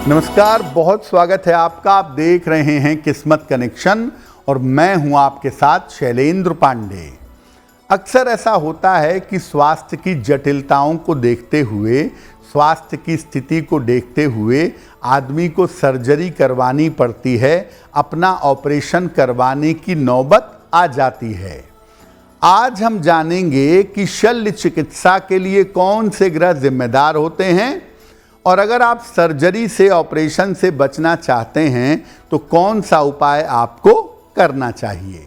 नमस्कार, बहुत स्वागत है आपका। आप देख रहे हैं किस्मत कनेक्शन और मैं हूं आपके साथ शैलेंद्र पांडे। अक्सर ऐसा होता है कि स्वास्थ्य की जटिलताओं को देखते हुए, स्वास्थ्य की स्थिति को देखते हुए आदमी को सर्जरी करवानी पड़ती है, अपना ऑपरेशन करवाने की नौबत आ जाती है। आज हम जानेंगे कि शल्य चिकित्सा के लिए कौन से ग्रह जिम्मेदार होते हैं और अगर आप सर्जरी से, ऑपरेशन से बचना चाहते हैं तो कौन सा उपाय आपको करना चाहिए।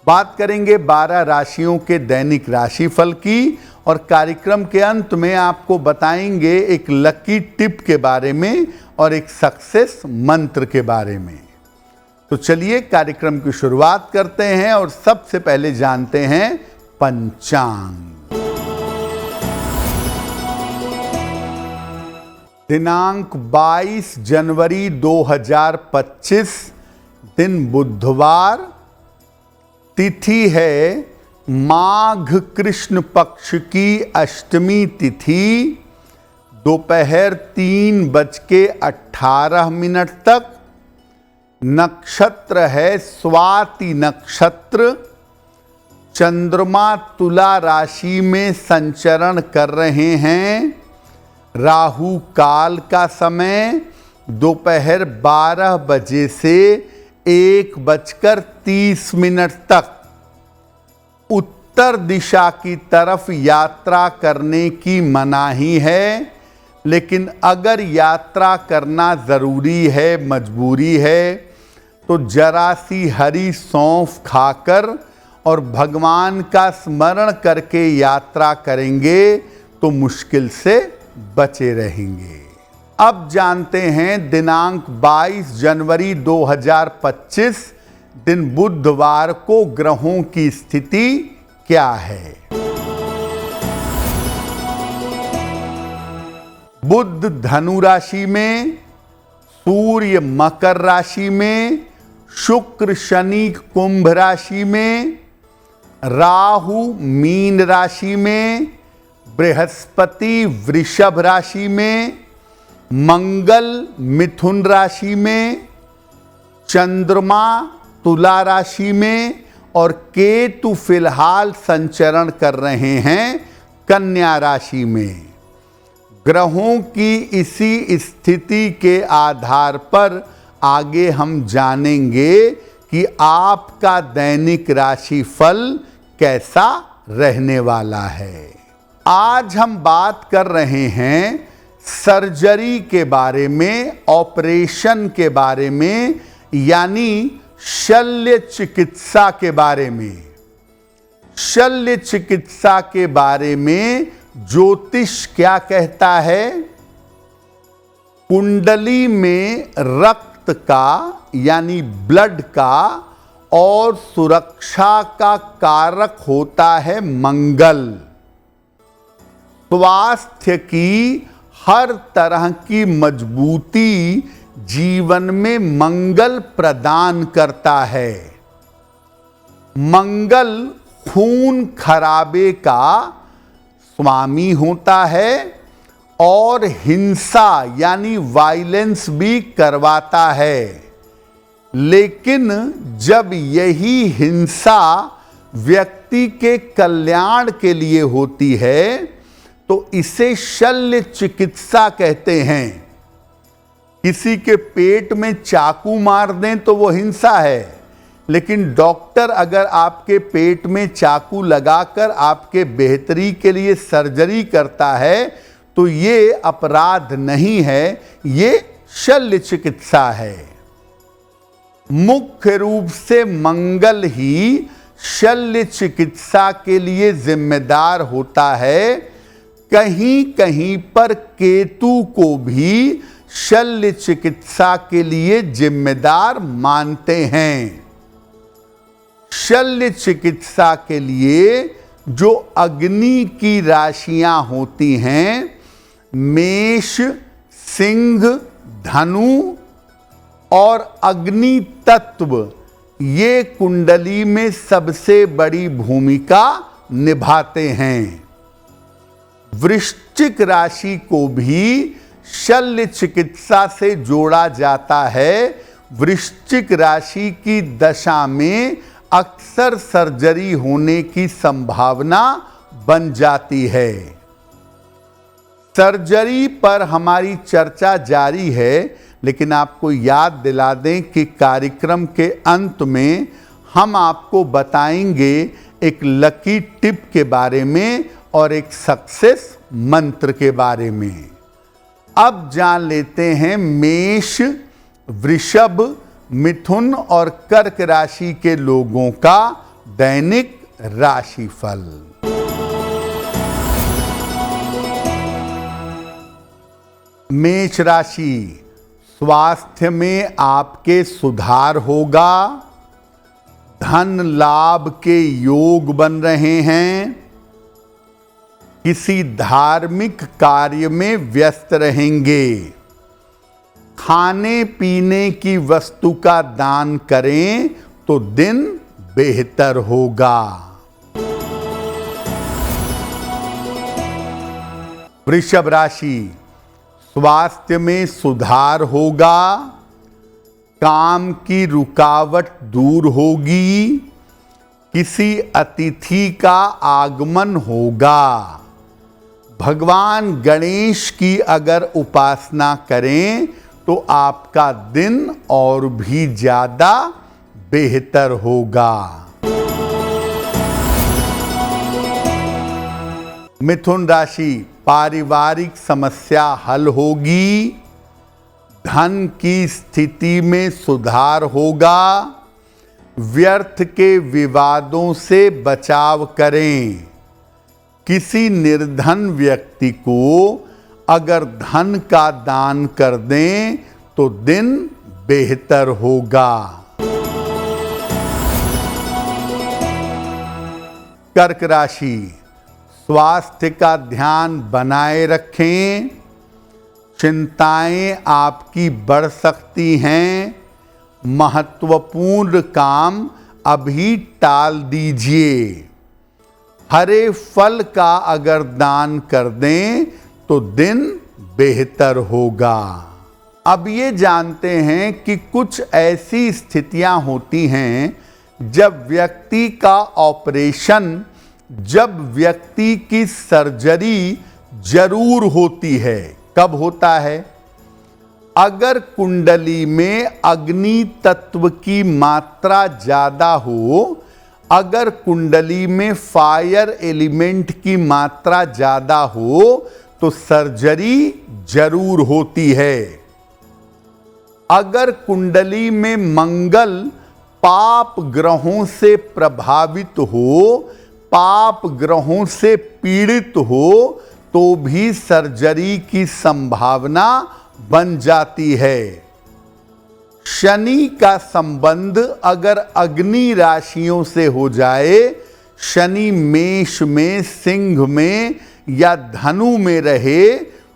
बात करेंगे 12 राशियों के दैनिक राशिफल की और कार्यक्रम के अंत में आपको बताएंगे एक लकी टिप के बारे में और एक सक्सेस मंत्र के बारे में। तो चलिए कार्यक्रम की शुरुआत करते हैं और सबसे पहले जानते हैं पंचांग। दिनांक 22 जनवरी 2025, दिन बुधवार, तिथि है माघ कृष्ण पक्ष की अष्टमी तिथि, दोपहर 3:18 तक। नक्षत्र है स्वाति नक्षत्र। चंद्रमा तुला राशि में संचरण कर रहे हैं। राहु काल का समय दोपहर 12 बजे से 1:30 तक। उत्तर दिशा की तरफ यात्रा करने की मनाही है, लेकिन अगर यात्रा करना ज़रूरी है, मजबूरी है, तो जरा सी हरी सौंफ खाकर और भगवान का स्मरण करके यात्रा करेंगे तो मुश्किल से बचे रहेंगे। अब जानते हैं दिनांक 22 जनवरी 2025, दिन बुधवार को ग्रहों की स्थिति क्या है। बुध धनु राशि में, सूर्य मकर राशि में, शुक्र शनि कुंभ राशि में, राहु मीन राशि में, बृहस्पति वृषभ राशि में, मंगल मिथुन राशि में, चंद्रमा तुला राशि में और केतु फिलहाल संचरण कर रहे हैं कन्या राशि में। ग्रहों की इसी स्थिति के आधार पर आगे हम जानेंगे कि आपका दैनिक राशिफल कैसा रहने वाला है। आज हम बात कर रहे हैं सर्जरी के बारे में, ऑपरेशन के बारे में, यानी शल्य चिकित्सा के बारे में। शल्य चिकित्सा के बारे में ज्योतिष क्या कहता है? कुंडली में रक्त का यानी ब्लड का और सुरक्षा का कारक होता है मंगल। स्वास्थ्य की हर तरह की मजबूती जीवन में मंगल प्रदान करता है। मंगल खून खराबे का स्वामी होता है और हिंसा यानी वायलेंस भी करवाता है। लेकिन जब यही हिंसा व्यक्ति के कल्याण के लिए होती है तो इसे शल्य चिकित्सा कहते हैं। किसी के पेट में चाकू मार दें तो वो हिंसा है, लेकिन डॉक्टर अगर आपके पेट में चाकू लगाकर आपके बेहतरी के लिए सर्जरी करता है तो ये अपराध नहीं है, ये शल्य चिकित्सा है। मुख्य रूप से मंगल ही शल्य चिकित्सा के लिए जिम्मेदार होता है। कहीं कहीं पर केतु को भी शल्य चिकित्सा के लिए जिम्मेदार मानते हैं। शल्य चिकित्सा के लिए जो अग्नि की राशियां होती हैं, मेष, सिंह, धनु और अग्नि तत्व, ये कुंडली में सबसे बड़ी भूमिका निभाते हैं। वृश्चिक राशि को भी शल्य चिकित्सा से जोड़ा जाता है। वृश्चिक राशि की दशा में अक्सर सर्जरी होने की संभावना बन जाती है। सर्जरी पर हमारी चर्चा जारी है, लेकिन आपको याद दिला दें कि कार्यक्रम के अंत में हम आपको बताएंगे एक लकी टिप के बारे में और एक सक्सेस मंत्र के बारे में। अब जान लेते हैं मेष, वृषभ, मिथुन और कर्क राशि के लोगों का दैनिक राशिफल। मेष राशि, स्वास्थ्य में आपके सुधार होगा। धन लाभ के योग बन रहे हैं। किसी धार्मिक कार्य में व्यस्त रहेंगे। खाने पीने की वस्तु का दान करें तो दिन बेहतर होगा। वृषभ राशि, स्वास्थ्य में सुधार होगा। काम की रुकावट दूर होगी। किसी अतिथि का आगमन होगा। भगवान गणेश की अगर उपासना करें तो आपका दिन और भी ज्यादा बेहतर होगा। मिथुन राशि, पारिवारिक समस्या हल होगी। धन की स्थिति में सुधार होगा। व्यर्थ के विवादों से बचाव करें। किसी निर्धन व्यक्ति को अगर धन का दान कर दें तो दिन बेहतर होगा। कर्क राशि, स्वास्थ्य का ध्यान बनाए रखें। चिंताएं आपकी बढ़ सकती हैं। महत्वपूर्ण काम अभी टाल दीजिए। हरे फल का अगर दान कर दें तो दिन बेहतर होगा। अब ये जानते हैं कि कुछ ऐसी स्थितियां होती हैं जब व्यक्ति का ऑपरेशन, जब व्यक्ति की सर्जरी जरूर होती है। कब होता है? अगर कुंडली में अग्नि तत्व की मात्रा ज्यादा हो, अगर कुंडली में फायर एलिमेंट की मात्रा ज्यादा हो तो सर्जरी जरूर होती है। अगर कुंडली में मंगल पाप ग्रहों से प्रभावित हो, पाप ग्रहों से पीड़ित हो तो भी सर्जरी की संभावना बन जाती है। शनि का संबंध अगर अग्नि राशियों से हो जाए, शनि मेष में, सिंह में या धनु में रहे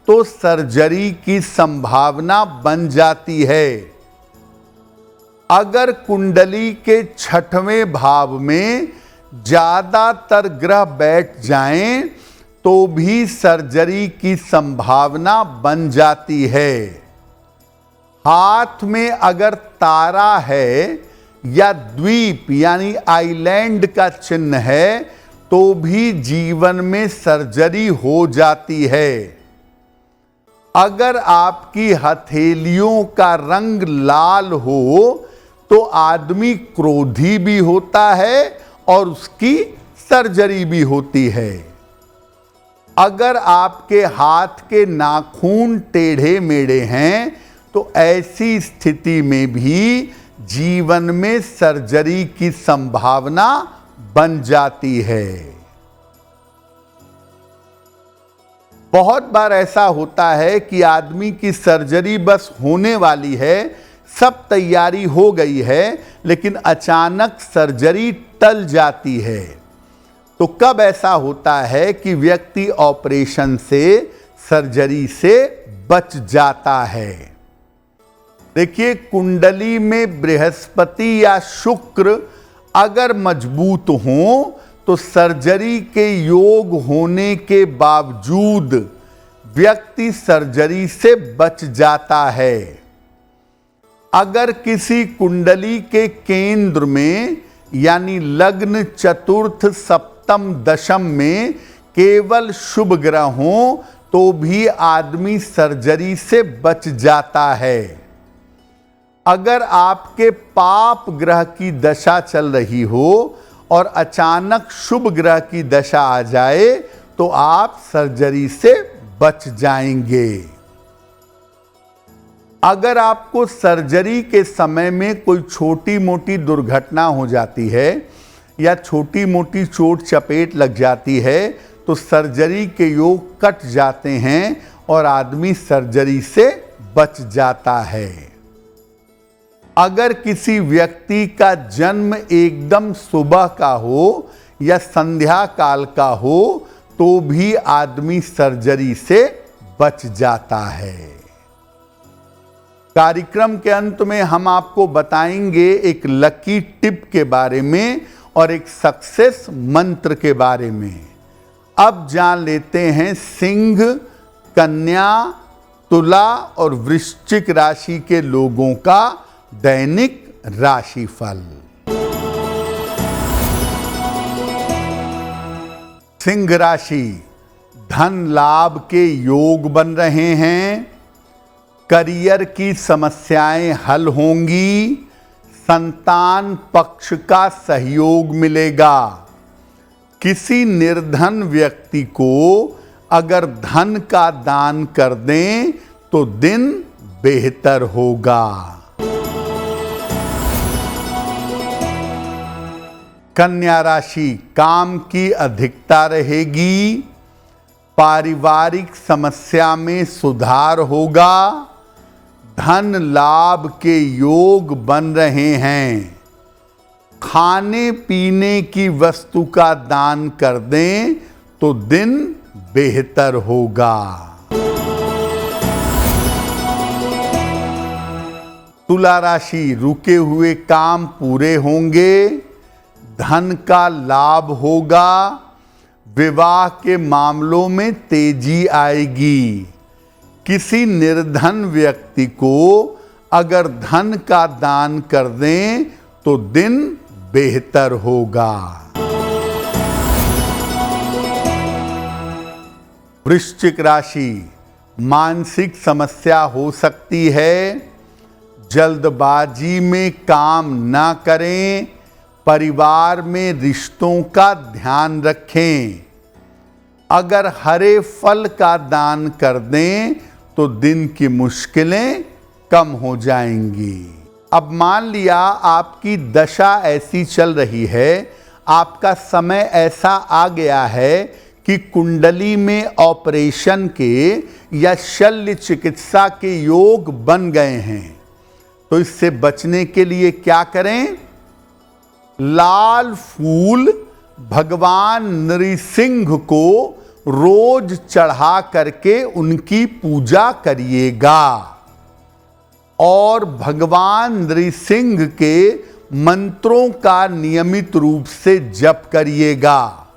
तो सर्जरी की संभावना बन जाती है। अगर कुंडली के 6वें भाव में ज्यादातर ग्रह बैठ जाएं तो भी सर्जरी की संभावना बन जाती है। हाथ में अगर तारा है या द्वीप यानी आइलैंड का चिन्ह है तो भी जीवन में सर्जरी हो जाती है। अगर आपकी हथेलियों का रंग लाल हो तो आदमी क्रोधी भी होता है और उसकी सर्जरी भी होती है। अगर आपके हाथ के नाखून टेढ़े मेढ़े हैं तो ऐसी स्थिति में भी जीवन में सर्जरी की संभावना बन जाती है। बहुत बार ऐसा होता है कि आदमी की सर्जरी बस होने वाली है, सब तैयारी हो गई है, लेकिन अचानक सर्जरी टल जाती है। तो कब ऐसा होता है कि व्यक्ति ऑपरेशन से, सर्जरी से बच जाता है? देखिए, कुंडली में बृहस्पति या शुक्र अगर मजबूत हो तो सर्जरी के योग होने के बावजूद व्यक्ति सर्जरी से बच जाता है। अगर किसी कुंडली के केंद्र में यानी लग्न, चतुर्थ, सप्तम, दशम में केवल शुभ ग्रह हो तो भी आदमी सर्जरी से बच जाता है। अगर आपके पाप ग्रह की दशा चल रही हो और अचानक शुभ ग्रह की दशा आ जाए तो आप सर्जरी से बच जाएंगे। अगर आपको सर्जरी के समय में कोई छोटी मोटी दुर्घटना हो जाती है या छोटी मोटी चोट चपेट लग जाती है तो सर्जरी के योग कट जाते हैं और आदमी सर्जरी से बच जाता है। अगर किसी व्यक्ति का जन्म एकदम सुबह का हो या संध्या काल का हो तो भी आदमी सर्जरी से बच जाता है। कार्यक्रम के अंत में हम आपको बताएंगे एक लकी टिप के बारे में और एक सक्सेस मंत्र के बारे में। अब जान लेते हैं सिंह, कन्या, तुला और वृश्चिक राशि के लोगों का दैनिक राशिफल। सिंह राशि, धन लाभ के योग बन रहे हैं। करियर की समस्याएं हल होंगी। संतान पक्ष का सहयोग मिलेगा। किसी निर्धन व्यक्ति को अगर धन का दान कर दें तो दिन बेहतर होगा। कन्या राशि, काम की अधिकता रहेगी। पारिवारिक समस्या में सुधार होगा। धन लाभ के योग बन रहे हैं। खाने पीने की वस्तु का दान कर दें तो दिन बेहतर होगा। तुला राशि, रुके हुए काम पूरे होंगे। धन का लाभ होगा। विवाह के मामलों में तेजी आएगी। किसी निर्धन व्यक्ति को अगर धन का दान कर दें तो दिन बेहतर होगा। वृश्चिक राशि, मानसिक समस्या हो सकती है। जल्दबाजी में काम ना करें। परिवार में रिश्तों का ध्यान रखें। अगर हरे फल का दान कर दें तो दिन की मुश्किलें कम हो जाएंगी। अब मान लिया आपकी दशा ऐसी चल रही है, आपका समय ऐसा आ गया है कि कुंडली में ऑपरेशन के या शल्य चिकित्सा के योग बन गए हैं, तो इससे बचने के लिए क्या करें? लाल फूल भगवान नृसिंह को रोज चढ़ा करके उनकी पूजा करिएगा और भगवान नृसिंह के मंत्रों का नियमित रूप से जप करिएगा।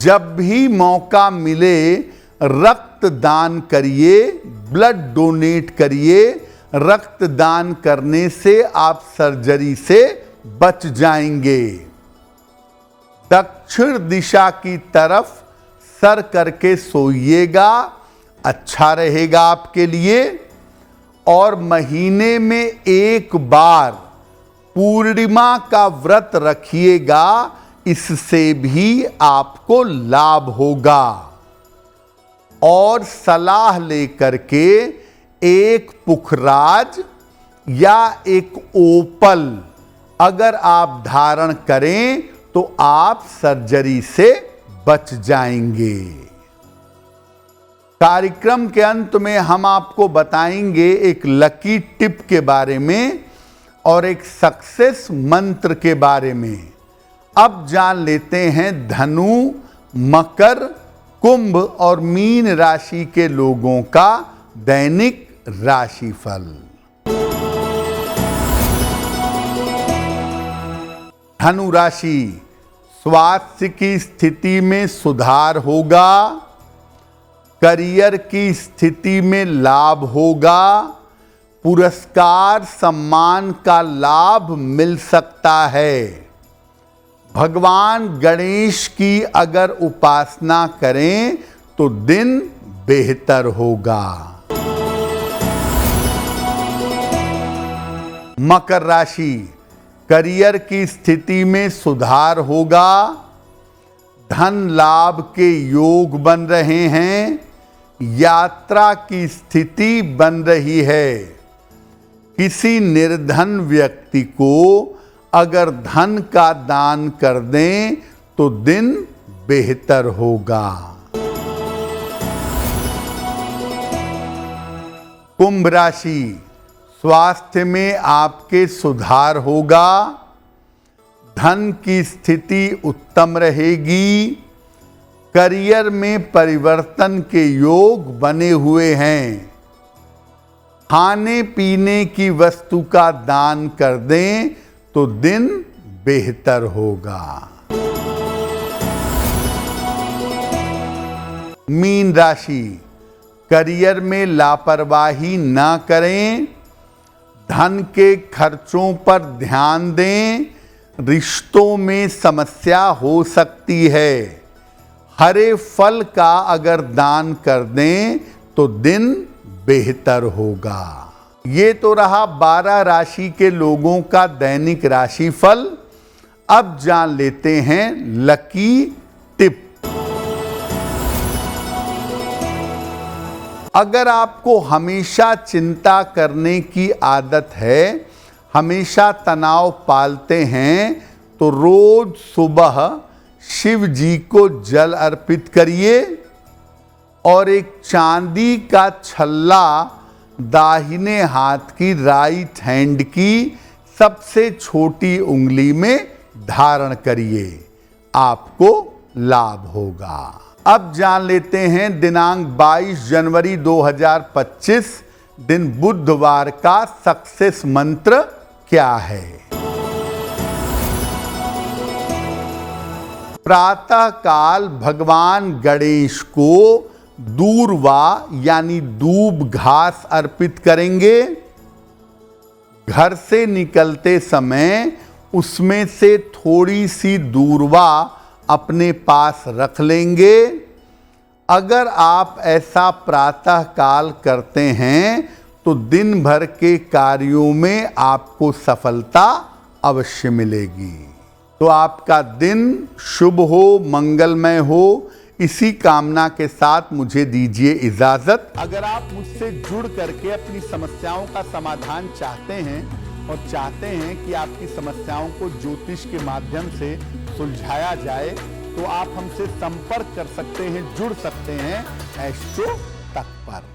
जब भी मौका मिले रक्त दान करिए, ब्लड डोनेट करिए। रक्त दान करने से आप सर्जरी से बच जाएंगे। दक्षिण दिशा की तरफ सर करके सोइएगा, अच्छा रहेगा आपके लिए। और महीने में एक बार पूर्णिमा का व्रत रखिएगा, इससे भी आपको लाभ होगा। और सलाह लेकर के एक पुखराज या एक ओपल अगर आप धारण करें तो आप सर्जरी से बच जाएंगे। कार्यक्रम के अंत में हम आपको बताएंगे एक लकी टिप के बारे में और एक सक्सेस मंत्र के बारे में। अब जान लेते हैं धनु, मकर, कुंभ और मीन राशि के लोगों का दैनिक राशिफल। धनु राशि, स्वास्थ्य की स्थिति में सुधार होगा। करियर की स्थिति में लाभ होगा, पुरस्कार सम्मान का लाभ मिल सकता है। भगवान गणेश की अगर उपासना करें तो दिन बेहतर होगा। मकर राशि, करियर की स्थिति में सुधार होगा, धन लाभ के योग बन रहे हैं, यात्रा की स्थिति बन रही है। किसी निर्धन व्यक्ति को अगर धन का दान कर दें तो दिन बेहतर होगा। कुंभ राशि, स्वास्थ्य में आपके सुधार होगा, धन की स्थिति उत्तम रहेगी, करियर में परिवर्तन के योग बने हुए हैं। खाने पीने की वस्तु का दान कर दें तो दिन बेहतर होगा। मीन राशि, करियर में लापरवाही न करें, धन के खर्चों पर ध्यान दें, रिश्तों में समस्या हो सकती है। हरे फल का अगर दान कर दें तो दिन बेहतर होगा। ये तो रहा 12 राशि के लोगों का दैनिक राशिफल। अब जान लेते हैं लकी टिप। अगर आपको हमेशा चिंता करने की आदत है, हमेशा तनाव पालते हैं, तो रोज सुबह शिव जी को जल अर्पित करिए और एक चांदी का छल्ला दाहिने हाथ की राइट हैंड की सबसे छोटी उंगली में धारण करिए, आपको लाभ होगा। अब जान लेते हैं दिनांक 22 जनवरी 2025 दिन बुधवार का सक्सेस मंत्र क्या है। प्रातः काल भगवान गणेश को दूर्वा यानी दूब घास अर्पित करेंगे। घर से निकलते समय उसमें से थोड़ी सी दूर्वा अपने पास रख लेंगे। अगर आप ऐसा प्रातः काल करते हैं तो दिन भर के कार्यों में आपको सफलता अवश्य मिलेगी। तो आपका दिन शुभ हो, मंगलमय हो, इसी कामना के साथ मुझे दीजिए इजाजत। अगर आप मुझसे जुड़ करके अपनी समस्याओं का समाधान चाहते हैं और चाहते हैं कि आपकी समस्याओं को ज्योतिष के माध्यम से सुलझाया जाए, तो आप हमसे संपर्क कर सकते हैं, जुड़ सकते हैं एस्ट्रो तक पर।